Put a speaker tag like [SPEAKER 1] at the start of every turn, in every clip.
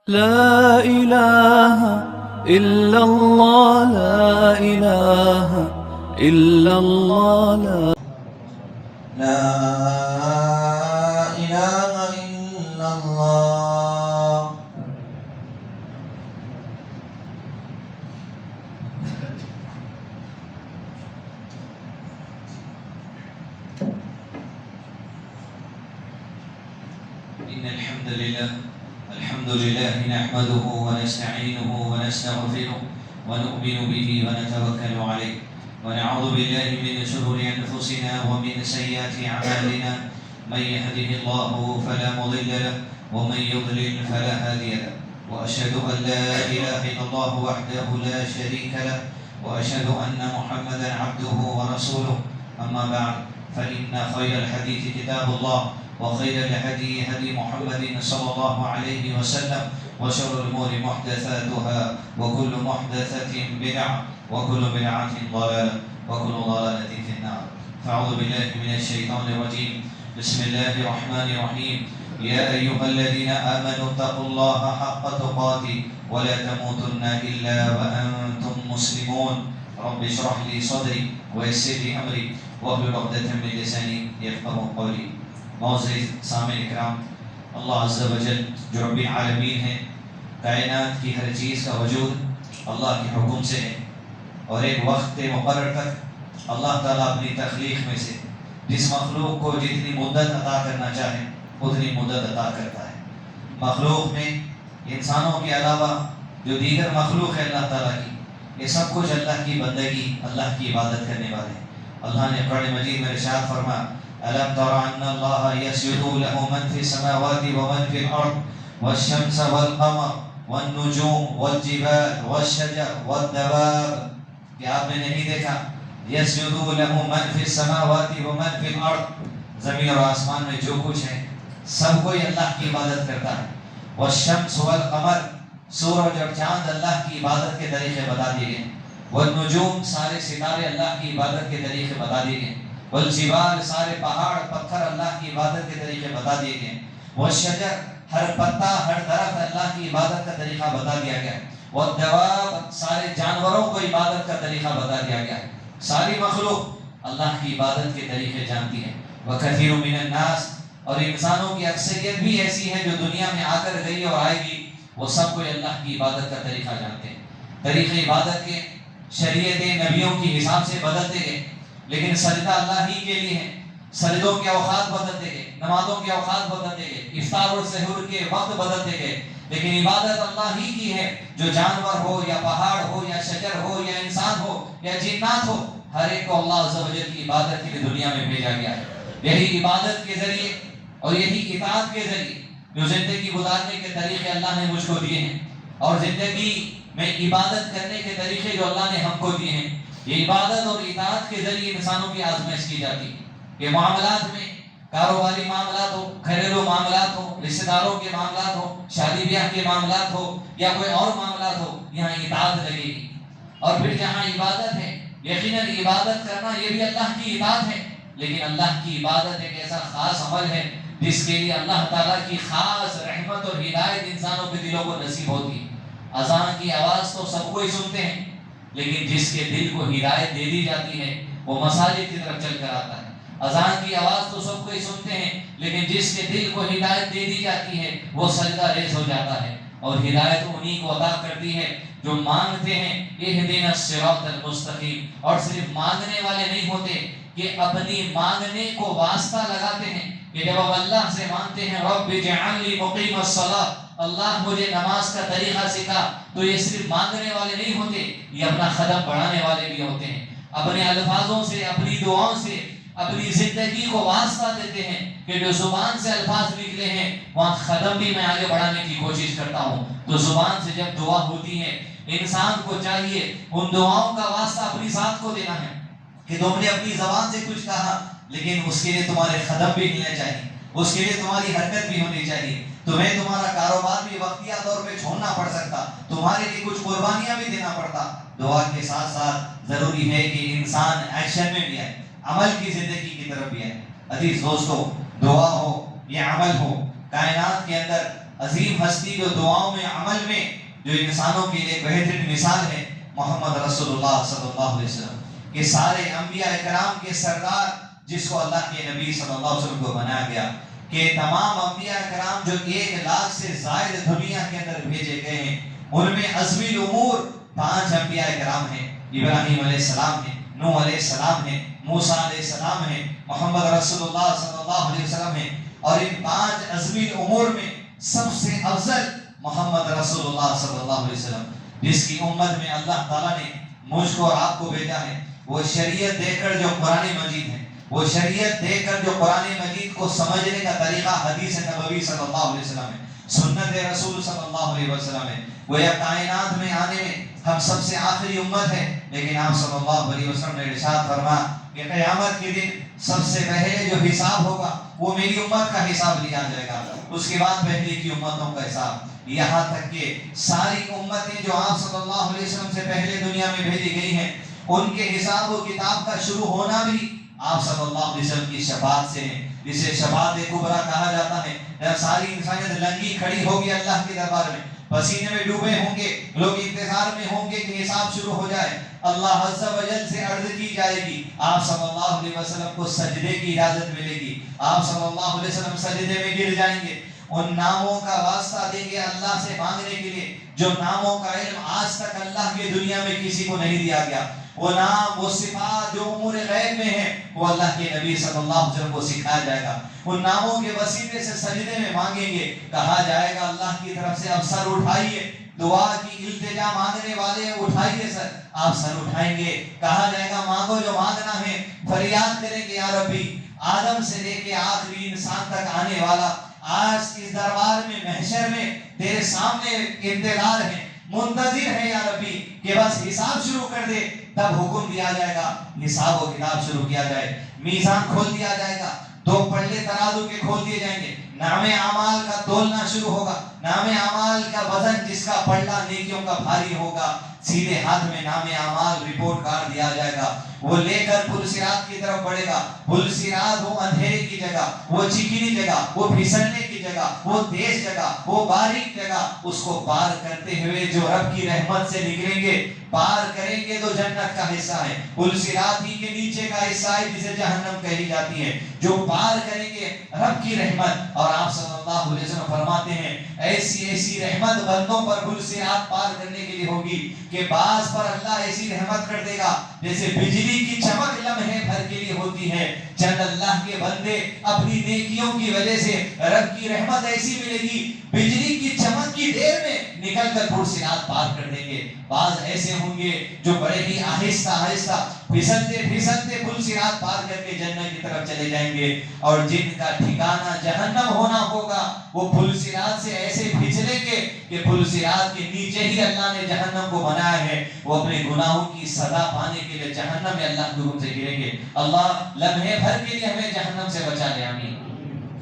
[SPEAKER 1] لا إله إلا الله لا إله إلا الله
[SPEAKER 2] لا إله إلا الله. إن الحمد لله نحمده ونستعينه ونستغفره ونؤمن به ونتوكل عليه ونعوذ بالله من شرور أنفسنا ومن سيئات أعمالنا. من يهده الله فلا مضل له ومن يضلل فلا هادي له. وأشهد أن لا إله إلا الله وحده لا شريك له وأشهد أن محمدا عبده ورسوله. أما بعد فإن خير الحديث كتاب الله وخير الهدي هدي محمد صلى الله عليه وسلم وشر الأمور محدثاتها وكل محدثة بدعة وكل بدعة ضلالة وكل ضلالة في النار. فأعوذ بالله من الشيطان الرجيم. بسم الله الرحمن الرحيم. يا أيها الذين آمنوا اتقوا الله حق تقاته ولا تموتن إلا وأنتم مسلمون. رب اشرح لي صدري ويسر لي أمري واحلل عقدة من لساني يفقهوا قولي. معزز سامعین اکرام، اللہ عز و جل جو رب العالمین ہے، کائنات کی ہر چیز کا وجود اللہ کے حکم سے ہے، اور ایک وقت مقرر تک اللہ تعالیٰ اپنی تخلیق میں سے جس مخلوق کو جتنی مدت عطا کرنا چاہے اتنی مدت عطا کرتا ہے. مخلوق میں انسانوں کے علاوہ جو دیگر مخلوق ہے اللہ تعالیٰ کی، یہ سب کچھ اللہ کی بندگی، اللہ کی عبادت کرنے والے ہیں. اللہ نے قرآن مجید میں ارشاد فرمایا: ألم تر أن الله يسجد له من في السماوات ومن في الأرض والشمس والقمر والنجوم والجبال والشجر والدواب. کہ آپ نے نہیں دیکھا يسجد له من في السماوات ومن في الأرض، زمین اور آسمان میں جو کچھ ہے سب کوئی اللہ کی عبادت کرتا ہے. والشمس والقمر، سورج اور چاند اللہ کی عبادت کے طریقے بتا دیے گئے. والنجوم، سارے ستارے اللہ کی عبادت کے طریقے بتا دیے گئے. والجبال، سارے پہاڑ پتھر اللہ کی عبادت کے طریقے بتا دیے گئے. والشجر، ہر پتا ہر درخت اللہ کی عبادت کا طریقہ بتا دیا گیا. والدواب، سارے جانوروں کو عبادت کا طریقہ بتا دیا گیا. ساری مخلوق اللہ کی عبادت کے طریقے جانتی ہے. وکثیر من الناس، اور انسانوں کی اکثریت بھی ایسی ہے جو دنیا میں آ کر گئی اور آئے گی، وہ سب کوئی اللہ کی عبادت کا طریقہ جانتے ہیں. طریقے عبادت کے شریعتیں نبیوں کی حساب سے بدلتے گئے، لیکن سجدہ اللہ ہی کے لیے ہے. سجدوں کے اوقات بدلتے گئے، نمازوں کے اوقات بدلتے گئے، افطار اور سحور کے وقت بدلتے گئے، لیکن عبادت اللہ ہی کی ہے. جو جانور ہو یا پہاڑ ہو یا شجر ہو یا انسان ہو یا جنات ہو، ہر ایک کو اللہ عز و جل کی عبادت کے لیے دنیا میں بھیجا گیا ہے. یہی عبادت کے ذریعے اور یہی اطاعت کے ذریعے جو زندگی گزارنے کے طریقے اللہ نے مجھ کو دیے ہیں، اور زندگی میں عبادت کرنے کے طریقے جو اللہ نے ہم کو دیے ہیں، یہ عبادت اور اطاعت کے ذریعے انسانوں کی آزمائش کی جاتی ہے. کہ معاملات میں، کاروباری معاملات ہو، گھریلو معاملات ہو، رشتہ داروں کے معاملات ہو، شادی بیاہ کے معاملات ہو یا کوئی اور معاملات ہو، یہاں اطاعت لگے گی. اور پھر جہاں عبادت ہے، یقیناً عبادت کرنا یہ بھی اللہ کی اطاعت ہے، لیکن اللہ کی عبادت ایک ایسا خاص عمل ہے جس کے لیے اللہ تعالیٰ کی خاص رحمت اور ہدایت انسانوں کے دلوں کو نصیب ہوتی ہے. اذان کی آواز تو سب کوئی سنتے ہیں، لیکن جس کے دل کو ہدایت دے دی جاتی ہے وہ مساجد کی طرف چل کر آتا ہے. اذان کی آواز تو سب کوئی سنتے ہیں، لیکن جس کے دل کو ہدایت دے دی جاتی ہے وہ سجدہ ریز ہو جاتا ہے. اور ہدایت انہی کو عطا کرتی ہے جو مانگتے ہیں اہدنا الصراط المستقیم. اور صرف مانگنے والے نہیں ہوتے کہ اپنی مانگنے کو واسطہ لگاتے ہیں کہ جب ہم اللہ سے مانگتے ہیں رب اجعلنی مقیم الصلاۃ، اللہ مجھے نماز کا طریقہ سکھا، تو یہ صرف مانگنے والے نہیں ہوتے، یہ اپنا قدم بڑھانے والے بھی ہوتے ہیں. اپنے الفاظوں سے، اپنی دعاؤں سے اپنی زندگی کو واسطہ دیتے ہیں کہ جو زبان سے الفاظ نکلے ہیں وہاں قدم بھی میں آگے بڑھانے کی کوشش کرتا ہوں. تو زبان سے جب دعا ہوتی ہے، انسان کو چاہیے ان دعاؤں کا واسطہ اپنی ذات کو دینا ہے کہ تم نے اپنی زبان سے کچھ کہا، لیکن اس کے لیے تمہارے قدم بھی ہلنے چاہیے، اس کے لیے تمہاری حرکت بھی ہونی چاہیے. تمہیں تمہارا کاروبار بھی وقتیہ طور پہ چھوڑنا پڑ سکتا، تمہارے لیے کچھ قربانیاں بھی دینا پڑتا. دعا کے ساتھ ساتھ ضروری ہے کہ انسان ایکشن میں بھی آئے، عمل کی زندگی کی طرف بھی آئے. عزیز دوستو، دعا ہو یا عمل ہو، کائنات کے اندر عظیم ہستی جو دعاؤں میں عمل میں جو انسانوں کے لیے بہترین مثال ہے محمد رسول اللہ صلی اللہ علیہ وسلم کہ سارے انبیاء اکرام کے سردار جس کو اللہ کے نبی صلی اللہ علیہ وسلم کو بنایا گیا کہ تمام انبیاء اکرام جو 1,00,000 سے زائد دنیا کے اندر بھیجے گئے ہیں ان میں عزمی الامور 5 انبیاء اکرام ہیں. ابراہیم علیہ السلام ہیں، نوح علیہ السلام ہیں، موسیٰ علیہ السلام ہیں، محمد رسول اللہ صلی اللہ علیہ وسلم ہیں. اور ان 5 عزمی الامور میں سب سے افضل محمد رسول اللہ صلی اللہ علیہ وسلم جس کی امت میں اللہ تعالیٰ نے مجھ کو اور آپ کو بھیجا ہے. وہ شریعت دے کر جو قرآن مجید ہے، وہ شریعت دے کر جو قرآن مجید کو سمجھنے کا طریقہ حدیث نبوی صلی اللہ علیہ وسلم ہے، سنت رسول صلی اللہ علیہ وسلم ہے. وہ یا کائنات میں آنے میں ہم سب سے آخری امت ہے، لیکن آپ صلی اللہ علیہ وسلم نے ارشاد فرمایا کہ قیامت کے دن سب سے پہلے جو حساب ہوگا وہ میری امت کا حساب لیا جائے گا، اس کے بعد پہلے کی امتوں کا حساب. یہاں تک کہ ساری امتیں جو آپ صلی اللہ علیہ وسلم سے پہلے دنیا میں بھیجی گئی ہیں ان کے حساب و کتاب کا شروع ہونا بھی آپ صلی اللہ علیہ وسلم کی شفاعت سے ہے، جسے شفاعت کبریٰ کہا جاتا ہے. جب ساری انسانیت لنگی کھڑی ہوگی اللہ کے دربار میں، پسینے میں ڈوبے ہوں گے، لوگ انتظار میں ہوں گے کہ حساب شروع ہو جائے، اللہ عز و جل سے عرض کی جائے گی، آپ صلی اللہ علیہ وسلم کو سجدے کی اجازت ملے گی، آپ صلی اللہ علیہ وسلم سجدے میں گر جائیں گے. ان ناموں کا واسطہ دیں گے اللہ سے مانگنے کے لیے جو ناموں کا علم آج تک اللہ کی دنیا میں کسی کو نہیں دیا گیا. وہ نام، وہ صفات جو امور غیب میں ہیں وہ اللہ کے نبی صلی اللہ علیہ وسلم کو سکھایا جائے گا. ان ناموں کے وسیلے سے سجدے میں مانگیں گے، کہا جائے گا اللہ کی طرف سے اب سر اٹھائیے، دعا کی التجا مانگنے والے اٹھائیے سر. آپ سر اٹھائیں گے، کہا جائے گا مانگو جو مانگنا ہے. فریاد کریں گے یا ربی، آدم سے لے کے آخری انسان تک آنے والا آج اس دربار میں محشر میں تیرے سامنے انتظار ہے، منتظر ہے یا ربی کہ بس حساب شروع کر دے. تب حکم دیا جائے گا، حساب و کتاب شروع کیا جائے، میزان کھول دیا جائے گا، 2 پلے ترازو کے کھول دیے جائیں گے، نام اعمال کا تولنا شروع ہوگا. نام اعمال کا وزن جس کا پلڑا نیکیوں کا بھاری ہوگا، سیدھے ہاتھ میں نام اعمال رپورٹ کارڈ دیا جائے گا. وہ لے کر پل صراط کی طرف بڑھے گا. پل صراط وہ اندھیرے کی جگہ، وہ چکنی جگہ، وہ پھسلنے کی جگہ، وہ تیز جگہ، وہ باریک جگہ، اس کو پار کرتے ہوئے جو رب کی رحمت سے نکلیں گے، پار کریں گے تو جنت کا حصہ ہے. پل صراط ہی کے نیچے کا حصہ ہے جسے جہنم کہی جاتی ہے. جو پار کریں گے رب کی رحمت، اور آپ صلی اللہ علیہ وسلم فرماتے ہیں ایسی ایسی رحمت بندوں پر پل صراط پار کرنے کے لیے ہوگی کہ بعض پر اللہ ایسی رحمت کر دے گا جیسے بجلی کی چمک لمحے بھر کے لیے ہوتی ہے. چند اللہ کے بندے اپنی نیکیوں کی وجہ سے رب کی رحمت ایسی ملے گی بجلی کی چمک کی دیر میں نکل کر پل صراط پار کر دیں گے. بعض ایسے ہوں گے جو بڑے ہی آہستہ آہستہ پھسلتے پھسلتے پل صراط پار کر کے جنت کی طرف چلے جائیں گے. اور جن کا ٹھکانہ جہنم ہونا ہوگا وہ پل صراط سے ایسے پھسلیں گے کہ پل صراط کے نیچے ہی اللہ نے جہنم کو بنایا ہے. وہ اپنے گناہوں کی سزا پانے کے لیے جہنم میں اللہ کے حکم سے گریں گے. اللہ لمحے بھر کے لیے ہمیں جہنم سے بچا لے، آمین.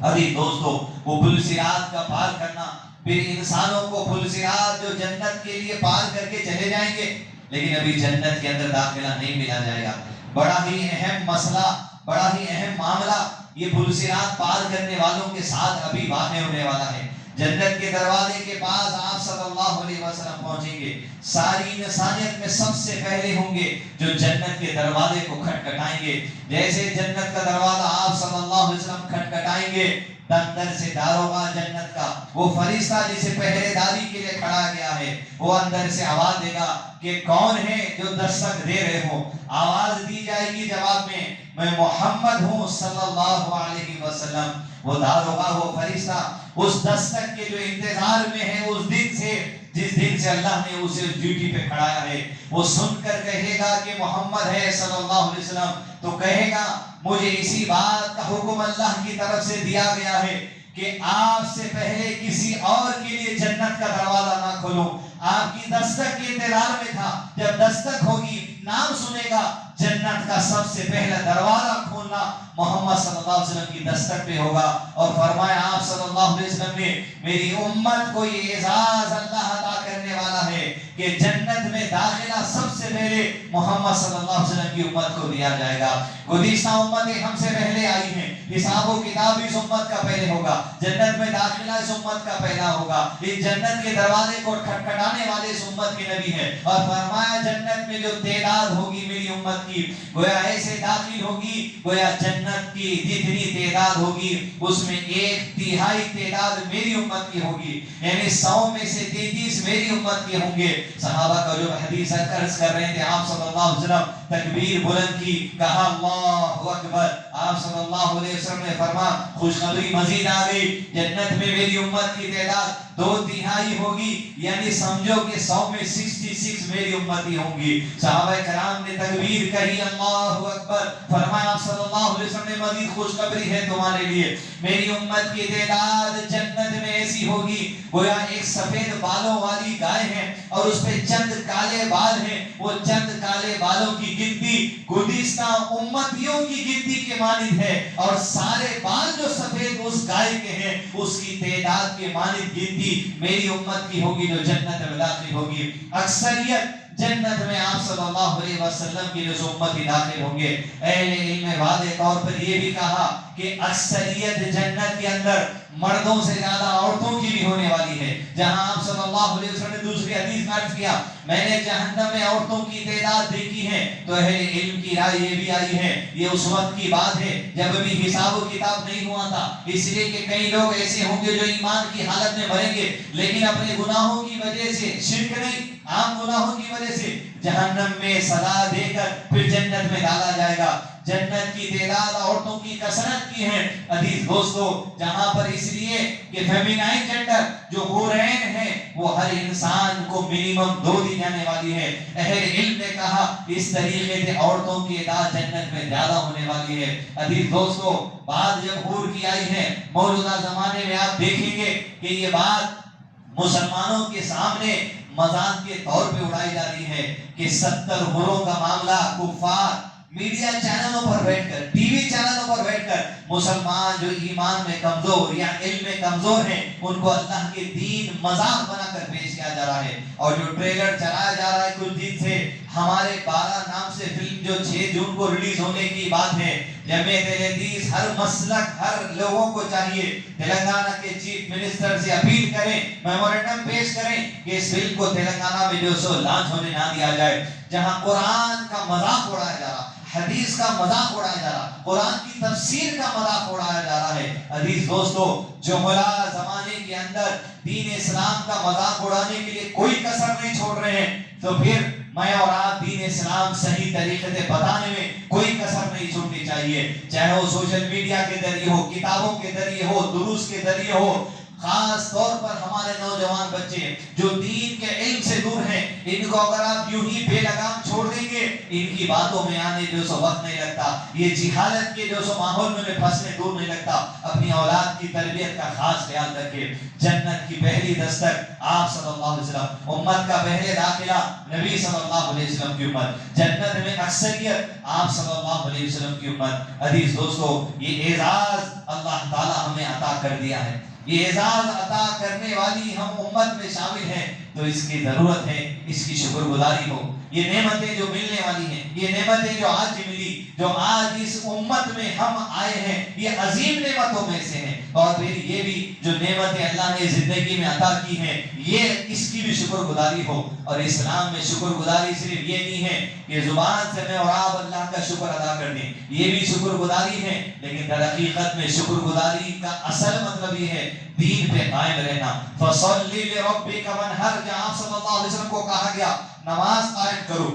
[SPEAKER 2] ابھی دوستو وہ پل صراط کا پار کرنا، پھر انسانوں کو پل صراط جو جنت کے لیے پار کر کے چلے جائیں گے، لیکن ابھی جنت کے اندر داخلہ نہیں ملا جائے گا. بڑا ہی اہم مسئلہ، بڑا ہی اہم معاملہ یہ پل صراط پار کرنے والوں کے ساتھ ابھی واقع ہونے والا ہے. جنت کے دروازے کے پاس آپ صلی اللہ علیہ وسلم پہنچیں گے. ساری انسانیت میں سب سے پہلے ہوں گے جو جنت کے دروازے کو کھٹکھٹائیں گے. جیسے جنت کا دروازہ آپ صلی اللہ علیہ وسلم کھٹکھٹائیں گے، اندر سے داروغہ جنت کا وہ فرشتہ جسے پہرے داری کے لیے کھڑا گیا ہے، وہ اندر سے آواز دے گا کہ کون ہے جو دستک دے رہے ہو. آواز دی جائے گی جواب میں محمد ہوں صلی اللہ علیہ وسلم. وہ داروغہ، وہ فرشتہ اس دستک کے جو انتظار میں ہے اس دن سے، جس دن سے اللہ نے اسے اس ڈیوٹی پہ کھڑایا ہے، وہ سن کر کہے گا کہ محمد ہے صلی اللہ علیہ وسلم، تو کہے گا مجھے اسی بات کا حکم اللہ کی طرف سے دیا گیا ہے کہ آپ سے پہلے کسی اور کے لیے جنت کا دروازہ نہ کھولوں. آپ کی دستک کے انتظار میں تھا، جب دستک ہوگی، نام سنے گا، جنت کا سب سے پہلا دروازہ کھولنا محمد صلی اللہ علیہ وسلم کی دستک پہ ہوگا. اور فرمایا آپ صلی اللہ علیہ وسلم نے میری امت کو یہ اعزاز اللہ عطا کرنے والا ہے کہ جنت میں داخلہ سب سے پہلے محمد صلی اللہ علیہ وسلم کی امت کو دیا جائے گا. گزشتہ امتیں ہم سے پہلے آئی ہیں حساب و کتاب بھی اس امت کا پہلے ہوگا، جنت میں داخلہ اس امت کا پہلا ہوگا۔ اس جنت کے دروازے کو کھٹکھٹانے والے اس امت کے نبی ہے، اور فرمایا جنت میں جو تعداد ہوگی میری امت کی گویا ایسے داخل ہوگی گویا جنت کی جتنی تعداد ہوگی اس میں 1/3 تعداد میری امت کی ہوگی، یعنی 100 میں سے 33 میری امت کے ہوں گے۔ صحابہ کا جو حدیث عرض کر رہے تھے، آپ صلی اللہ علیہ وسلم تکبیر بلند کی، کہا اللہ اکبر، آپ صلی اللہ علیہ وسلم نے فرمایا خوشخبری مزید آ گئی، جنت میں میری امت کی تعداد 2/3 ہوگی، یعنی سمجھو کہ 100 میں 66 میری امتی ہوں گی۔ صحابہ کرام نے تکبیر کہی، اللہ اکبر، فرمایا آپ صلی اللہ علیہ وسلم نے مزید خوشخبری ہے تمہارے لیے، میری امت کی تعداد جنت میں ایسی ہوگی گویا ایک سفید بالوں والی گائے ہے اور اس پہ چند کالے بال ہیں، وہ چند کالے بالوں کی گنتی گزشتہ امتیوں کی گنتی کے مانند ہے، اور سارے بال جو سفید اس گائے کے ہیں اس کی تعداد کے مانند گنتی میری امت کی ہوگی جو جنت میں داخل ہوگی۔ اکثریت جنت میں آپ صلی اللہ علیہ وسلم کی جو امتی داخل ہوں گے۔ اہل علم واضح طور پر یہ بھی کہا کہ اکثریت جنت کے اندر مردوں سے زیادہ عورتوں کی بھی ہونے والی ہے، جہاں آپ صلی اللہ علیہ وسلم نے دوسری حدیث میں عرض کیا میں نے جہنم میں عورتوں کی تعداد دیکھی ہے، تو اہل علم کی رائے یہ بھی آئی ہے یہ اس وقت کی بات ہے جب ابھی حساب و کتاب نہیں ہوا تھا، اس لیے کہ کئی لوگ ایسے ہوں گے جو ایمان کی حالت میں مریں گے لیکن اپنے گناہوں کی وجہ سے، شرک نہیں عام گناہوں کی وجہ سے جہنم میں سزا دے کر پھر جنت میں ڈالا جائے گا۔ جنت کی تعداد عورتوں کی کثرت کی ہے عزیز دوستو، جہاں پر اس لیے کہ فیمینائن جنڈر جو حورین ہیں وہ ہر انسان کو منیمم 2 دی جانے والی ہے۔ اہل علم نے کہا اس طریقے سے عورتوں کی تعداد جنت میں زیادہ ہونے والی ہے۔ عزیز دوستو، بات جب حور کی آئی ہے موجودہ زمانے میں آپ دیکھیں گے کہ یہ بات مسلمانوں کے سامنے مذاق کے طور پہ اڑائی جا رہی ہے کہ 70 حوروں کا معاملہ کفار میڈیا چینلوں پر بیٹھ کر، ٹی وی چینلوں پر بیٹھ کر مسلمان جو ایمان میں کمزور یا علم میں کمزور ہیں ان کو اللہ کے دین مذاق بنا کر پیش کیا جا رہا ہے، اور جو ٹریلر چلایا جا رہا ہے کچھ دن سے ہمارے 12 نام سے فلم جو 6 جون کو ریلیز ہونے کی بات ہے، جمعیت الحدیث ہر مسلک ہر لوگوں کو چاہیے تلنگانہ کے چیف منسٹر سے اپیل کریں، میمورنڈم پیش کریں کہ اس فلم کو تلنگانہ میں جو سو لانچ ہونے نہ دیا جائے، جہاں قرآن کا مذاق اڑایا جا رہا، حدیث کا مذاق اڑایا جا رہا، قرآن کی تفسیر کا مذاق اڑایا جا رہا ہے۔ عزیز دوستو، جملہ زمانے کے اندر دین اسلام کا مذاق اڑانے کے لیے کوئی کسر نہیں چھوڑ رہے ہیں، تو پھر میں اور آپ دین اسلام صحیح طریقے سے بتانے میں کوئی کسر نہیں چھوڑنی چاہیے، چاہے وہ سوشل میڈیا کے ذریعے ہو، کتابوں کے ذریعے ہو، دروس کے ذریعے ہو۔ خاص طور پر ہمارے نوجوان بچے جو دین کے علم سے دور ہیں، ان کو اگر آپ یوں ہی بے لگام چھوڑ دیں گے ان کی باتوں میں آنے جو سو وقت نہیں لگتا، یہ جہالت کے جو سو ماحول میں پھنسنے دور نہیں لگتا۔ اپنی اولاد کی تربیت کا خاص خیال رکھے۔ جنت کی پہلی دستک آپ صلی اللہ علیہ وسلم، امت کا پہلے داخلہ نبی صلی اللہ علیہ وسلم کی امت، جنت میں اکثریت آپ صلی اللہ علیہ وسلم کی امت۔ عزیز دوستو، یہ اعزاز اللہ تعالی ہمیں عطا کر دیا ہے، یہ اعزاز عطا کرنے والی ہم امت میں شامل ہیں، تو اس کی ضرورت ہے اس کی شکر گزاری ہو۔ یہ نعمتیں جو ملنے والی ہیں، یہ نعمتیں جو آج ملی، جو آج اس امت میں ہم آئے ہیں، یہ عظیم نعمتوں میں سے ہیں، اور پھر یہ بھی جو نعمتیں اللہ نے زندگی میں عطا کی ہیں یہ اس کی بھی شکر گزاری ہو۔ اور اسلام میں شکر گزاری صرف یہ نہیں ہے کہ زبان سے میں اور آپ اللہ کا شکر ادا کر دیں، یہ بھی شکر گزاری ہے، لیکن در حقیقت میں شکر گزاری کا اصل مطلب یہ ہے دین پہ قائم رہنا۔ فَصَلِّ لِرَبِّكَ وَانْحَرْ، جہاں صلی اللہ علیہ وسلم کو کہا گیا نماز قائم کرو،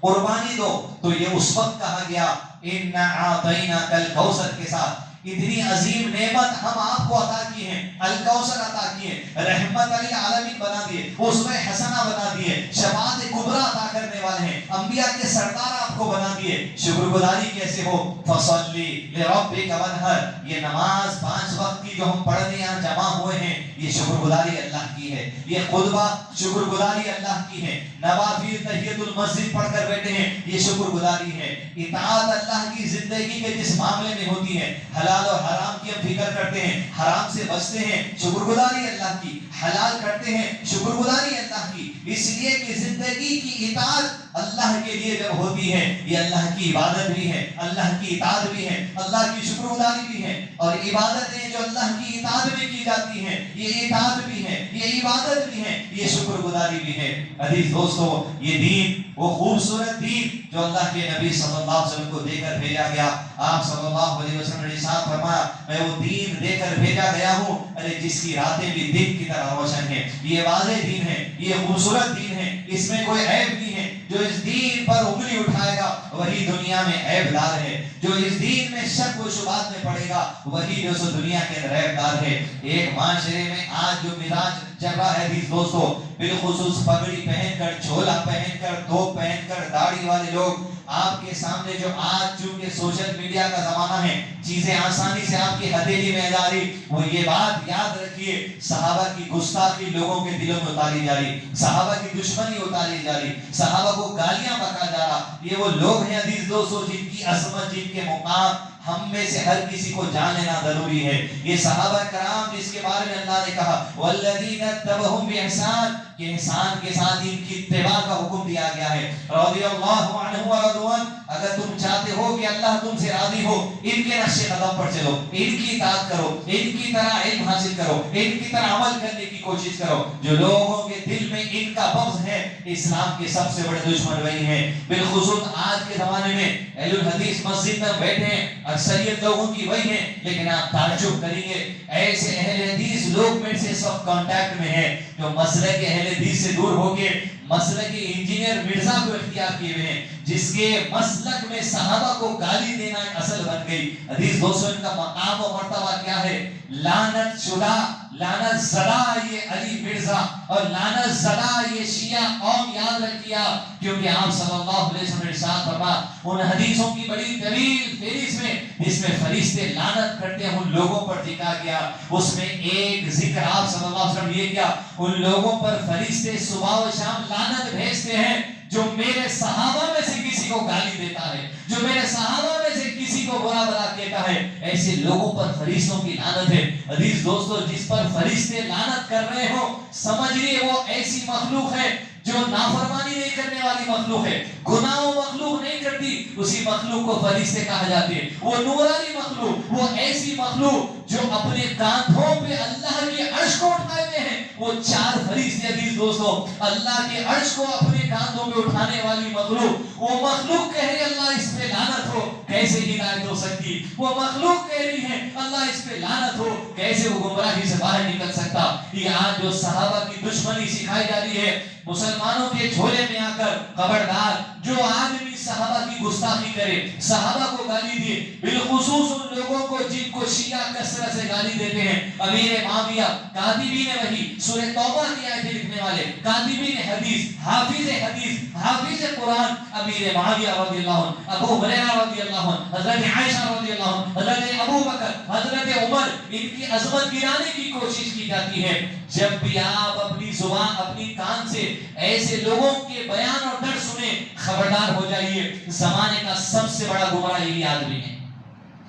[SPEAKER 2] قربانی دو، تو یہ اس وقت کہا گیا اِنَّا أَعْطَيْنَاكَ الْكَوْثَرَ کے ساتھ۔ اتنی عظیم نعمت ہم آپ کو عطا کی ہیں، الکوثر عطا کی ہے، رحمت للعالمین بنا دیے، اسوہ حسنہ بنا دیے، شفاعت کبریٰ عطا کرنے والے ہیں، انبیاء کے سردار آپ کو بنا دیے۔ شکر گزاری کیسے ہو؟ فصلی لربک وانحر، یہ نماز 5 وقت کی جو ہم پڑھنے یہاں جمع ہوئے ہیں یہ شکر گزاری اللہ کی ہے، یہ خطبہ شکر گزاری اللہ کی ہے، نوافل تحیۃ المسجد پڑھ کر بیٹھے ہیں یہ شکر گزاری ہے۔ اطاعت اللہ کی زندگی کے جس معاملے میں ہوتی ہے، حلال اور حرام کی ہم فکر کرتے ہیں، حرام سے بچتے ہیں، شکر گزاری اللہ کی، حلال کرتے کرتے ہیں شکر گزاری اللہ کی، اس لیے کہ زندگی کی اطاعت اللہ کے لیے جب ہوتی ہے یہ اللہ کی عبادت بھی ہے، اللہ کی اطاعت بھی ہے، اللہ کی شکر گزاری بھی ہے، اور عبادتیں جو اللہ کی اطاعت میں کی جاتی ہیں یہ اطاعت بھی ہے، یہ عبادت بھی ہے، یہ شکر گزاری بھی ہے۔ عزیز دوستو، یہ دین وہ خوبصورت دین جو اللہ کے نبی صلی اللہ علیہ وسلم کو دے کر بھیجا گیا، آپ صلی اللہ علیہ وسلم نے ارشاد فرمایا میں وہ دین دے کر بھیجا گیا ہوں ارے جس کی راتیں بھی دن کی طرح روشن ہیں۔ یہ واضح دین ہے، یہ خوبصورت دین ہے، اس میں کوئی عیب نہیں ہے۔ جو اس دین پر انگلی اٹھائے گا وہی دنیا میں عیب دار ہے، جو اس دین میں شک و شبہات میں پڑے گا وہی جو سو دنیا کے اندر عیب دار ہے۔ ایک معاشرے میں آج جو مزاج چل رہا ہے عزیز دوستو، بالخصوص پگڑی پہن کر، چھولا پہن کر، توپ پہن کر، داڑھی والے لوگ آپ کے سامنے جو آج چونکہ سوشل میڈیا کا زمانہ ہے چیزیں آسانی سے آپ کی ہتھیلی میں جا رہی، وہ یہ بات یاد رکھیے صحابہ کی گستاخی لوگوں کے دلوں میں اتاری جا رہی، صحابہ کی دشمنی اتاری جا رہی، صحابہ کو گالیاں بکا جا رہا، یہ وہ لوگ ہیں عزیز دوستو جن کی عظمت، جن کے مقام ہم میں سے ہر کسی کو جان لینا ضروری ہے۔ یہ صحابہ کرام جس کے بارے میں اللہ نے کہا والذین اتبعوہم بإحسان، کہ احسان کے ساتھ ان کی اتباع کا حکم دیا گیا ہے۔ رضی اللہ عنہ ورضوا عنہ، اگر تم چاہتے ہو کہ اللہ تم سے راضی ہو ان کے نقش قدم پر چلو، ان کی اطاعت کرو، ان کی طرح علم حاصل کرو، ان کی طرح عمل کرنے کی کوشش کرو۔ جو لوگوں کے دل میں ان کا بغض ہے اسلام کے سب سے بڑے دشمن وہی ہیں۔ بالخصوص آج کے زمانے میں اہل الحدیث مسجد میں بیٹھے ہیں، اکثریت لوگوں کی وہی ہے، لیکن آپ تعجب کریں گے ایسے اہل حدیث لوگ میں سے اس وقت کانٹیکٹ میں ہیں جو مسلک اہل حدیث سے دور ہو کے مسلک انجینئر مرزا کو اختیار کیے ہوئے ہیں، جس کے مسلک میں صحابہ کو گالی دینا ایک اصل بن گئی۔ عزیز دوستو، ان کا مقام و مرتبہ کیا ہے؟ لعنت شدہ، لعنت زدہ یہ علی مرزا اور لعنت زدہ یہ شیعہ قوم، یاد رکھیا، کیونکہ آپ صلی اللہ علیہ وسلم نے ارشاد فرمایا ان حدیثوں کی بڑی طویل فہرست میں جس میں فرشتے لعنت کرتے ہیں ان لوگوں پر ذکر کیا، اس میں ایک ذکر آپ صلی اللہ علیہ وسلم یہ کیا، ان لوگوں پر فرشتے صبح و شام لعنت بھیجتے ہیں جو میرے صحابہ میں سے کسی کو گالی دیتا ہے، جو میرے صحابہ میں سے کسی کو برا بلا کہتا ہے، ایسے لوگوں پر فرشتوں کی لعنت ہے۔ عزیز دوستو، جس پر فرشتے لعنت کر رہے ہو سمجھئے وہ ایسی مخلوق ہے جو نافرمانی نہیں کرنے والی مخلوق ہے، گناہ و مخلوق نہیں کرتی، اسی مخلوق کو فرشتے کہا جاتے ہیں۔ وہ نورانی مخلوق، وہ ایسی مخلوق جو اپنے کاندھوں پہ اللہ کے عرش کو اٹھائے ہوئے ہیں، وہ چار فرشتے عزیز دوستو اللہ کے عرش کو اپنے کاندھوں پہ اٹھانے والی مخلوق، وہ مخلوق کہہ رہی اللہ اس پہ لعنت ہو، کیسے ہدایت ہو سکتی؟ وہ مخلوق کہہ رہی ہے اللہ اس پہ لعنت ہو، کیسے وہ گمراہی سے باہر نکل سکتا؟ یہ آج جو صحابہ کی دشمنی سکھائی جا رہی ہے مسلمانوں کے جھولے میں آ کر، خبردار جو آدمی صحابہ کی گستاخی کرے، صحابہ کو گالی دے، بالخصوص ان لوگوں کو جن کو شیعہ کثرت سے گالی دیتے ہیں، امیر معاویہ، کاتبین وحی، سورہ توبہ کی آیتیں لکھنے والے، کاتبین حدیث، حافظ قرآن، امیر معاویہ رضی اللہ عنہ، ابو ہریرہ رضی اللہ عنہ، حضرت عائشہ رضی اللہ عنہ، حضرت ابو بکر، حضرت عمر، ان کی عظمت گرانے کی کوشش کی جاتی ہے۔ جب بھی آپ اپنی زبان، اپنی کان سے ایسے لوگوں کے بیان اور ڈر سنیں، خبردار ہو جائیے زمانے کا سب سے بڑا گمراہ یہی آدمی ہے۔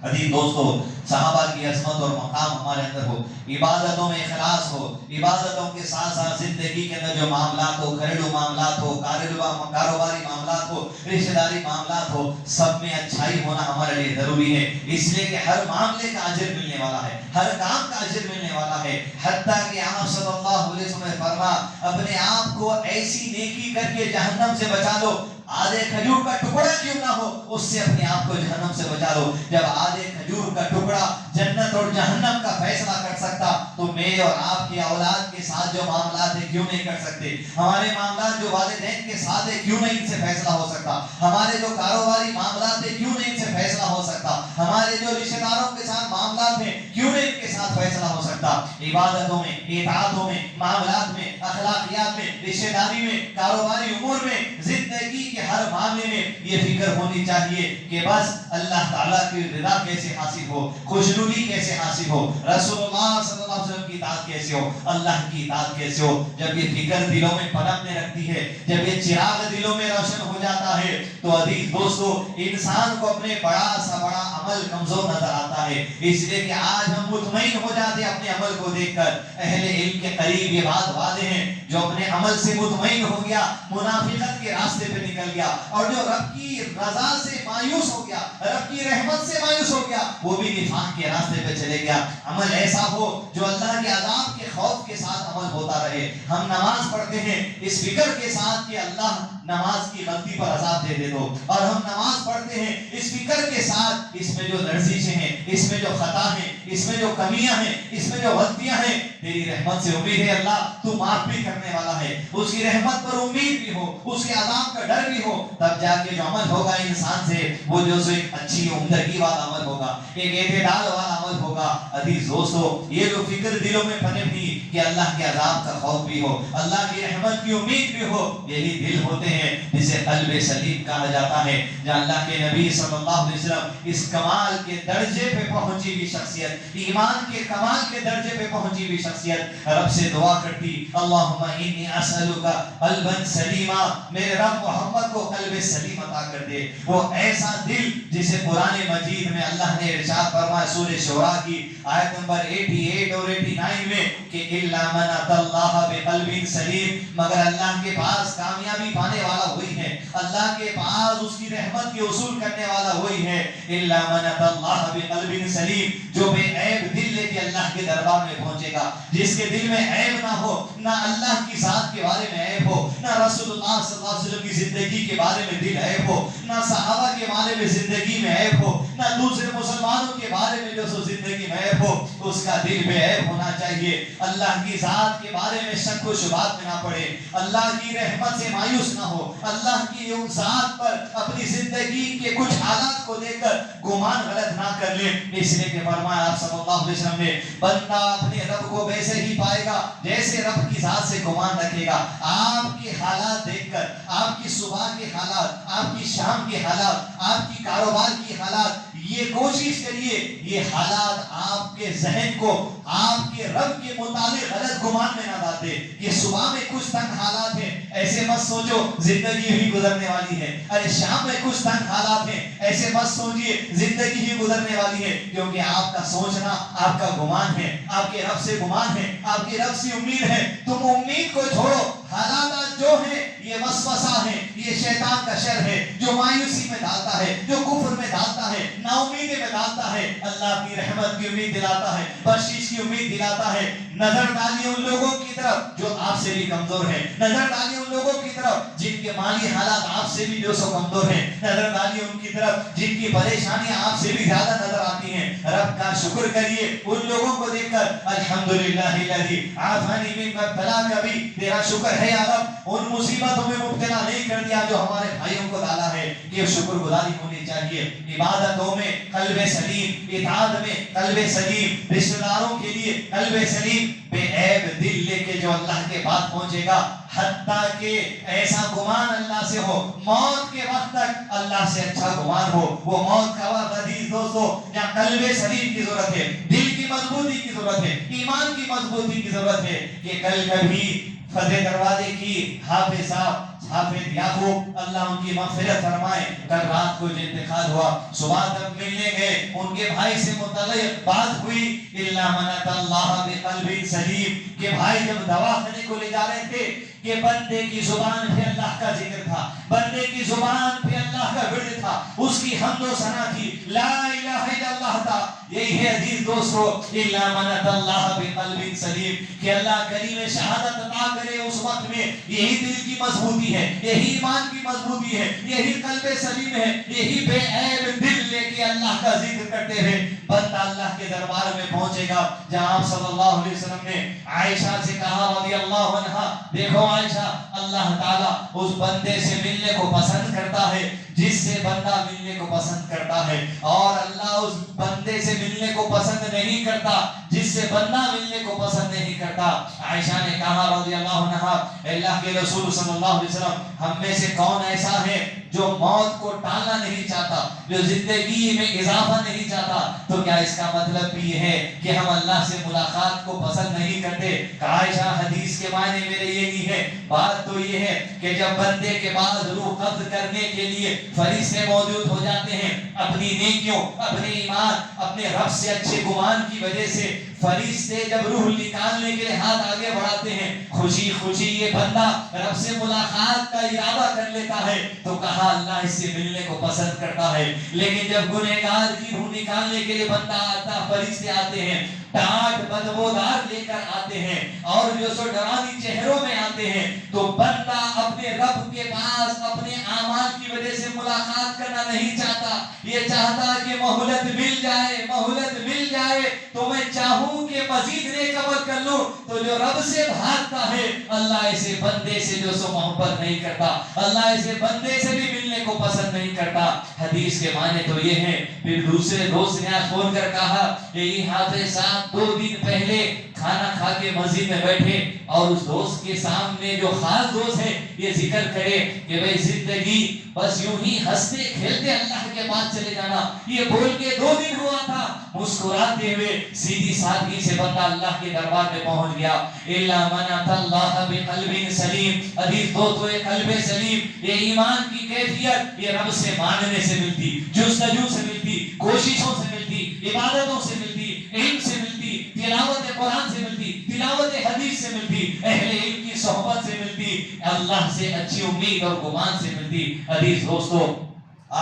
[SPEAKER 2] عزیز دوستو، صحابہ کی عظمت اور مقام ہمارے اندر ہو، عبادتوں میں اخلاص ہو، عبادتوں کے ساتھ ساتھ زندگی کے اندر جو معاملات ہو، گھریلو معاملات ہو، کاروباری معاملات ہو، رشتہ داری معاملات ہو، سب میں اچھائی ہونا ہمارے لیے ضروری ہے، اس لیے کہ ہر معاملے کا اجر ملنے والا ہے، ہر کام کا اجر ملنے والا ہے۔ حتیٰ کہ آپ صلی اللہ علیہ وسلم نے فرمایا اپنے آپ کو ایسی نیکی کر کے جہنم سے بچا لو، آدھے کھجور کا ٹکڑا کیوں نہ ہو اس سے اپنے آپ کو جہنم سے بچا لو۔ جب آدھے کھجور کا ٹکڑا جنت اور جہنم کا فیصلہ کر سکتا تو میرے اور آپ کی اولاد کے ساتھ جو معاملات ہیں کیوں نہیں کر سکتے؟ ہمارے معاملات جو والدین کے ساتھ ہیں کیوں نہیں ان سے فیصلہ ہو سکتا؟ ہمارے جو کاروباری معاملات ہیں کیوں نہیں ان سے فیصلہ ہو سکتا؟ ہمارے جو رشتہ داروں کے ساتھ معاملات ہیں کیوں نہیں ان کے ساتھ فیصلہ ہو سکتا؟ عبادتوں میں، اطاعتوں میں، معاملات میں، اخلاقیات میں، رشتہ داری میں، کاروباری امور میں، زندگی کے ہر معاملے میں یہ فکر ہونی چاہیے کہ بس اللہ تعالیٰ کی رضا کیسے حاصل ہو، خوشنودی کیسے حاصل ہو، رسول اللہ صلی اللہ علیہ وسلم کی اطاعت کیسے ہو، اللہ کی اطاعت کیسے ہو۔ جب یہ فکر دلوں میں پنپنے رکھتی ہے، جب یہ چراغ دلوں میں روشن ہو جاتا ہے تو عزیز دوستو انسان کو اپنے بڑا سا بڑا عمل کمزور نظر آتا ہے، اس لیے کہ آج ہم مطمئن ہو جاتے اپنے عمل کو دیکھ کر۔ اہل علم کے قریب یہ بات واضح ہے، جو اپنے عمل سے مطمئن ہو گیا منافقت کے راستے پہ نکل گیا، اور جو رب کی رضا سے مایوس ہو گیا، رب کی رحمت سے مایوس ہو گیا، وہ بھی نفاق کے راستے پہ چلے گیا۔ عمل ایسا ہو جو اللہ کے عذاب کے خوف کے ساتھ عمل ہوتا رہے۔ ہم نماز پڑھتے ہیں اس فکر کے ساتھ کہ اللہ نماز کی غلطی پر عذاب دے دو، اور ہم نماز پڑھتے ہیں اس فکر کے ساتھ اس میں جو لرزشیں ہیں، اس میں جو خطا ہیں، اس میں جو کمیاں ہیں، اس میں جو غلطیاں ہیں، تیری رحمت سے امید ہے اللہ تو معاف بھی کرنے والا ہے۔ اس کی رحمت پر امید بھی ہو، اس کے عذاب کا ڈر بھی ہو، تب جا کے جو عمل ہوگا انسان سے وہ جو ایک اچھی عمدگی والا عمل ہوگا، ایک اعتدال والا عمل ہوگا۔ عزیز دوستو، یہ جو فکر دلوں میں پنپی کہ اللہ کے عذاب کا خوف بھی ہو، اللہ کی رحمت کی امید بھی ہو، یہی دل ہوتے ہیں جسے قلب سلیم کہا جاتا ہے۔ جہاں اللہ کے نبی صلی اللہ علیہ وسلم اس کمال کے درجے پہ پہنچی ہوئی شخصیت، ایمان کے کمال کے درجے پہ پہنچی ہوئی شخصیت رب سے دعا کرتی، اللہم انی اسألک قلبا سلیما، میرے رب محمد کو قلب سلیم عطا کر دے، وہ ایسا دل جسے قرآن مجید میں اللہ نے ارشاد فرمایا سورہ شعراء کی آیت نمبر 88 اور 89 میں کہ الا من اتى اللہ بقلب سلیم، مگر اللہ کے پاس کامیابی پانے والا وہی ہے، اللہ کے پاس اس کی رحمت کے حصول کرنے والا وہی ہے۔ الا من اتى اللہ بقلب سلیم، جو بے عیب دل لے کے اللہ کے دربار میں پہنچے گا، جس کے دل میں عیب نہ ہو، نہ اللہ کی ذات کے بارے میں عیب ہو، نہ رسول اللہ صلی اللہ علیہ وسلم کی زندگی کے بارے میں دل عیب ہو، نہ صحابہ کے بارے میں زندگی میں عیب ہو، نہ دوسرے مسلمانوں کے بارے میں جو سو زندگی میں عیب ہو، اس کا دل میں عیب ہونا چاہیے۔ اللہ کی ذات کے بارے میں شک و شبہات میں نہ پڑے، اللہ کی رحمت سے مایوس نہ ہو، اللہ کی ان ذات پر اپنی زندگی کے کچھ حالات کو دیکھ کر گمان غلط نہ کر لے۔ اس لیے کہ فرمایا آپ صلی اللہ علیہ وسلم نے، بندہ اپنے رب کو ویسے ہی پائے گا جیسے رب کی ذات سے گمان رکھے گا۔ آپ کے حالات دیکھ کر، آپ کی صبح کے حالات، آپ کی شام کے حالات، آپ کی کاروبار کی حالات، یہ کوشش کریے یہ حالات آپ کے ذہن کو آپ کے رب کے متعلق غلط گمان میں نہ ڈالتے کہ صبح میں کچھ تنگ حالات ہیں، ایسے مت سوچو زندگی ہی گزرنے والی ہے، ارے شام میں کچھ تنگ حالات ہیں، ایسے مت سوچئے زندگی ہی گزرنے والی ہے، کیونکہ آپ کا سوچنا آپ کا گمان ہے، آپ کے رب سے گمان ہے، آپ کے رب سے امید ہے۔ تم امید کو چھوڑو، حالات جو ہیں یہ وسوسہ ہے، یہ شیطان کا شر ہے جو مایوسی میں ڈالتا ہے، جو کفر میں ڈالتا ہے، نا امیدی میں ڈالتا ہے۔ اللہ کی رحمت کی امید دلاتا ہے، بخشش کی امید دلاتا ہے۔ نظر ڈالیے ان لوگوں کی طرف جو آپ سے بھی کمزور ہیں، نظر ڈالیے ان لوگوں کی طرف جن کے مالی حالات آپ سے بھی جو سو کمزور ہیں، نظر ڈالیے ان کی طرف جن کی پریشانیاں آپ سے بھی زیادہ نظر آتی ہیں۔ رب کا شکر کریے ان لوگوں کو دیکھ کر، الحمدللہ الذی عافانی مما ابتلاک بہ، تیرا شکر ہے یا رب ان مصیبتوں میں مبتلا نہیں کر دیا جو ہمارے بھائیوں کو ڈالا ہے۔ یہ شکر گزاری ہونی چاہیے۔ عبادتوں میں قلب سلیم، اطاعت میں قلب سلیم، رشتہ داروں کے لیے قلب سلیم، بے عیب دل لے کے جو اللہ کے پاس پہنچے گا، حتیٰ کہ ایسا گمان اللہ سے ہو، موت کے وقت تک اللہ سے اچھا گمان ہو، وہ موت کا وقت عزیز دوستو جہاں قلب سلیم کی ضرورت ہے، دل کی مضبوطی کی ضرورت ہے، ایمان کی مضبوطی کی ضرورت ہے۔ کہ کل کبھی فتح دروازے کی حافظ صاحب حافظ یعقوب اللہ ان کی مغفرت فرمائے، کل رات کو جو انتقال ہوا، صبح تک ملنے گئے، ان کے بھائی سے متعلق بات ہوئی، الا من اتى اللہ بقلب سلیم، کہ بھائی جب دواخانے کو لے جا رہے تھے کہ بندے کی زبان پہ اللہ کا ذکر تھا، بندے کی زبان پہ اللہ کا ورد تھا، اس کی حمد و ثنا تھی، لا الہ الا اللہ تھا۔ یہی ہے عزیز دوستو الا من اتى اللہ بقلب سلیم، کہ اللہ کلیم شہادت عطا کرے اس وقت میں۔ یہی دل کی مضبوطی ہے، یہی ایمان کی مضبوطی ہے، یہی قلب سلیم ہے، یہی بے عیب دل لے کے اللہ کا ذکر کرتے ہوئے بندہ اللہ کے دربار میں پہنچے گا۔ جہاں آپ صلی اللہ علیہ وسلم نے عائشہ سے کہا رضی اللہ عنہا، دیکھو عائشہ، اللہ تعالیٰ اس بندے سے ملنے کو پسند کرتا ہے جس سے بندہ ملنے کو پسند کرتا ہے، اور اللہ اس بندے سے ملنے کو پسند نہیں کرتا جس سے بندہ ملنے کو پسند نہیں کرتا۔ عائشہ نے کہا رضی اللہ عنہا، اللہ کے رسول صلی اللہ علیہ وسلم، ہم میں سے کون ایسا ہے جو موت کو ٹالنا نہیں چاہتا، جو زندگی میں اضافہ نہیں چاہتا، تو کیا اس کا مطلب بھی یہ ہے کہ ہم اللہ سے ملاقات کو پسند نہیں کرتے؟ عائشہ حدیث کے معنی میرے یہ نہیں ہے، بات تو یہ ہے کہ جب بندے کے بعد روح قبض کرنے کے لیے فرشتے موجود ہو جاتے ہیں، اپنی نیکیوں، اپنے ایمان، اپنے رب سے اچھے گمان کی وجہ سے فرشتے جب روح نکالنے کے لیے ہاتھ آگے بڑھاتے ہیں، خوشی خوشی یہ بندہ رب سے ملاقات کا ارادہ کر لیتا ہے، تو کہا اللہ اس سے ملنے کو پسند کرتا ہے۔ لیکن جب گنہگار کی روح نکالنے کے لیے بندہ آتا، فرشتے آتے ہیں، ٹاٹ بدبودار لے کر آتے ہیں اور جو سو ڈرانی چہروں میں آتے ہیں، تو بندہ اپنے رب کے پاس اپنے اعمال کی وجہ سے ملاقات کرنا نہیں چاہتا، یہ چاہتا کہ مہلت مل جائے، مہلت مل جائے تو میں چاہوں کہ مزید نیک عمل کر لوں۔ تو جو رب سے بھاگتا ہے، اللہ ایسے بندے سے جو سو محبت نہیں کرتا، اللہ ایسے بندے سے بھی ملنے کو پسند نہیں کرتا۔ حدیث کے معنی تو یہ ہے۔ پھر دوسرے دوست نے آج فون کر کہا کہ یہ حافظ صاحب 2 دن پہلے کھانا کھا کے مسجد میں بیٹھے اور اس دوست کے سامنے جو خاص دوست ہے یہ ذکر کرے کہ بھئی زندگی بس یوں ہی ہنستے کھیلتے اللہ کے پاس چلے جانا، یہ بول کے 2 دن ہوا تھا، مسکراتے ہوئے سیدھی سادگی سے بندہ اللہ کے دربار میں پہنچ گیا۔ الا من اتى الله بقلب سلیم، عزیز دوستو، یہ قلب سلیم، یہ ایمان کی کیفیت یہ رب سے مانگنے سے ملتی، جستجو سے ملتی، کوششوں سے ملتی، عبادتوں سے ملتی، علم سے ملتی، تلاوت قرآن سے ملتی، تلاوت حدیث سے ملتی، اہل علم کی صحبت سے ملتی، اللہ سے اچھی امید اور گمان سے ملتی۔ عزیز دوستو،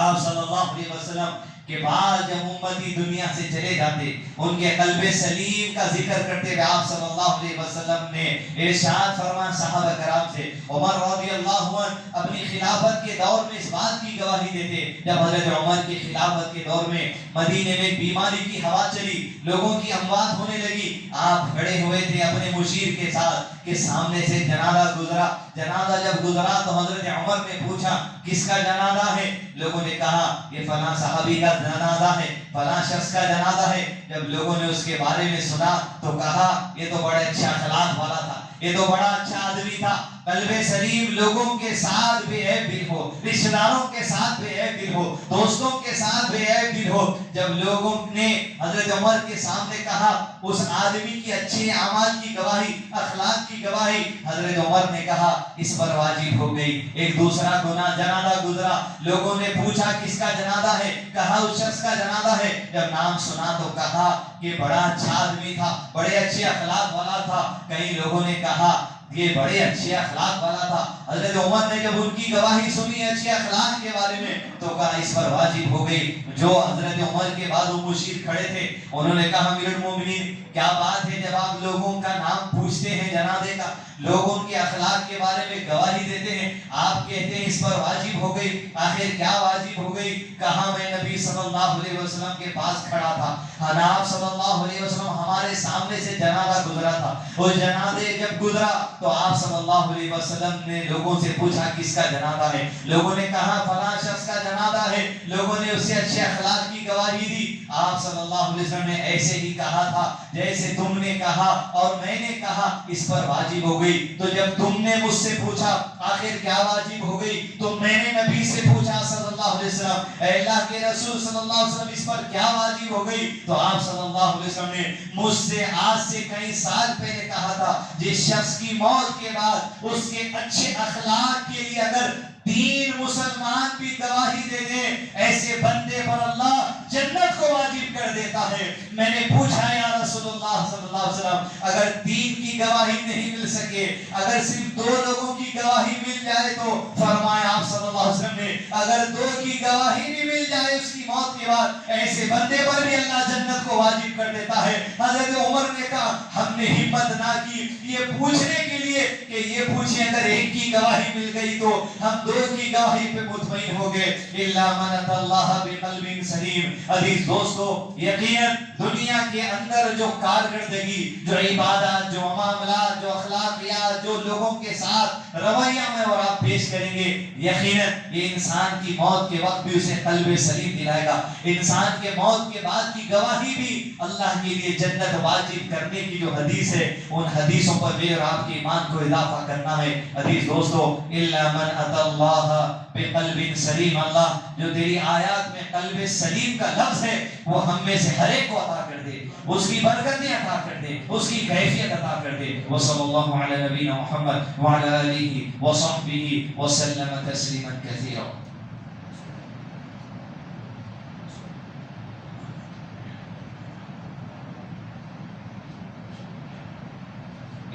[SPEAKER 2] آپ صلی اللہ علیہ وسلم کے بعد جب امتی دنیا سے چلے جاتے، ان کے قلب سلیم کا ذکر کرتے ہوئے آپ صلی اللہ علیہ وسلم نے ارشاد فرمایا صحابہ کرام سے، عمر رضی اللہ عنہ اپنی خلافت کے دور میں اس بات کی گواہی دیتے، جب حضرت عمر کی خلافت کے دور میں مدینے میں بیماری کی ہوا چلی، لوگوں کی اموات ہونے لگی، آپ کھڑے ہوئے تھے اپنے مشیر کے ساتھ کہ سامنے سے جنازہ گزرا، جنازہ جب گزرا تو حضرت عمر نے پوچھا کس کا جنازہ ہے؟ لوگوں نے کہا یہ فلاں صحابی کا جنازہ ہے، فلاں شخص کا جنازہ ہے۔ جب لوگوں نے اس کے بارے میں سنا تو کہا یہ تو بڑے اچھا اخلاق والا تھا، یہ تو بڑا اچھا آدمی تھا، قلب سلیم، لوگوں کے ساتھ بے عیب دل ہو، رشتہ داروں کے ساتھ بے عیب دل ہو، دوستوں کے ساتھ بے عیب دل ہو۔ جب لوگوں نے حضرت عمر کے سامنے کہا اس آدمی کی اچھے اعمال کی گواہی، اخلاق کی گواہی، حضرت عمر نے کہا اس پر واجب ہو گئی۔ ایک دوسرا جنازہ گزرا، لوگوں نے پوچھا کس کا جنازہ ہے؟ کہا اس شخص کا جنازہ ہے۔ جب نام سنا تو کہا کہ بڑا اچھا آدمی تھا، بڑے اچھے اخلاق والا تھا۔ کئی لوگوں نے کہا یہ بڑے اچھے اخلاق والا تھا۔ حضرت عمر نے جب ان کی گواہی سنی اچھے اخلاق کے بارے میں تو کہا اس پر واجب ہو گئی۔ جو حضرت عمر کے بعد وہ مشیر کھڑے تھے، انہوں نے کہا امیر المومنین کیا بات ہے جب آپ لوگوں کا نام پوچھتے ہیں جنازے کا، لوگ ان کے اخلاق کے بارے میں گواہی دیتے ہیں، آپ کہتے ہیں اس پر واجب ہو گئی؟ آخر کیا واجب ہو گئی؟ کہا میں نبی صلی اللہ علیہ وسلم کے پاس کھڑا تھا، آپ صلی اللہ علیہ وسلم ہمارے سامنے سے جنازہ گزرا تھا، وہ جنازے جب گزرا تو آپ صلی اللہ علیہ وسلم نے لوگوں سے پوچھا کس کا جنازہ ہے؟ لوگوں نے کہا فلاں شخص کا جنازہ ہے۔ لوگوں نے اس سے اچھے اخلاق کی گواہی دی۔ آپ صلی اللہ علیہ وسلم نے ایسے ہی کہا تھا جیسے تم نے کہا اور میں نے کہا، اس پر واجب ہو گئی۔ تو جب تم نے مجھ سے پوچھا آخر کیا واجب ہو گئی، تو میں نے نبی سے پوچھا صلی اللہ علیہ وسلم، اے اللہ کے رسول صلی اللہ علیہ وسلم اس پر کیا واجب ہو گئی؟ تو آپ صلی اللہ علیہ وسلم نے مجھ سے آج سے کئی سال پہلے کہا تھا جس شخص کی موت کے بعد اس کے اچھے اخلاق کے لیے اگر 3 مسلمان بھی گواہی دے دیں، ایسے بندے پر اللہ جنت کو واجب کر دیتا ہے۔ میں نے پوچھا یا رسول اللہ صلی اللہ علیہ وسلم اگر 3 کی گواہی نہیں مل سکے، اگر صرف 2 لوگوں کی گواہی مل جائے تو فرمایا آپ صلی اللہ علیہ وسلم نے اگر 2 کی گواہی بھی مل جائے اس کی موت کے بعد، ایسے بندے پر بھی اللہ جنت کو واجب کر دیتا ہے۔ حضرت عمر نے کہا ہم نے ہمت نہ کی یہ پوچھنے کے لیے کہ یہ پوچھیں اگر 1 کی گواہی مل گئی تو ہم 2 کی گواہی پہ مطمئن ہو گئے۔ الا من اتى الله بقلب سلیم۔ عزیز دوستو، یقیناً دنیا کے اندر جو کارکردگی، جو عبادات، جو معاملات، جو اخلاقیات، جو لوگوں کے ساتھ رویہ میں اور آپ پیش کریں گے، یقیناً یہ انسان کی موت کے وقت بھی اسے قلب سلیم دلائے گا۔ انسان کے موت کے بعد کی گواہی بھی اللہ کے لیے جنت واجب کرنے کی جو حدیث ہے، ان حدیثوں پر بھی اور آپ کے ایمان کو اضافہ کرنا ہے۔ عزیز دوستو، الا من اتى الله بقلب سلیم. اللہ جو تیری آیات میں قلب سلیم کا لفظ ہے وہ ہم میں سے ہر ایک کو عطا کر دے, اس کی برکتیں عطا کر دے, اس کی کیفیت عطا کر دے. وصلی اللہ علی نبینا محمد وعلی آلہ وصحبہ وسلم تسلیما کثیرا.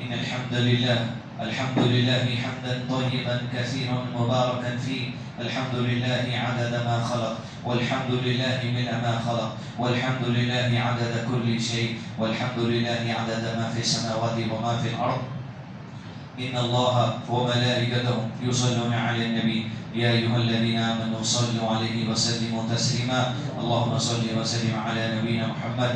[SPEAKER 2] إن الحمد لله حمدا طيبا كثيرا مباركا فيه. الحمد لله عدد ما خلق, والحمد لله ملء ما خلق, والحمد لله عدد كل شيء, والحمد لله عدد ما في السماوات وما في الأرض. إن الله وملائكته يصلون على النبي يا أيها الذين آمنوا صلوا عليه وسلموا تسليما. اللهم صل وسلم على نبينا محمد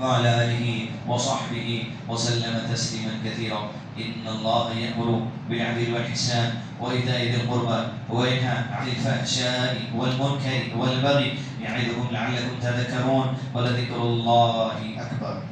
[SPEAKER 2] وعلى آله وصحبه وسلم تسليما كثيرا. إن الله يأمر بالعدل والإحسان وإيتاء ذي القربى وينهى عن الفحشاء والمنكر والبغي يعظكم لعلكم تذكرون. ولذكر الله أكبر.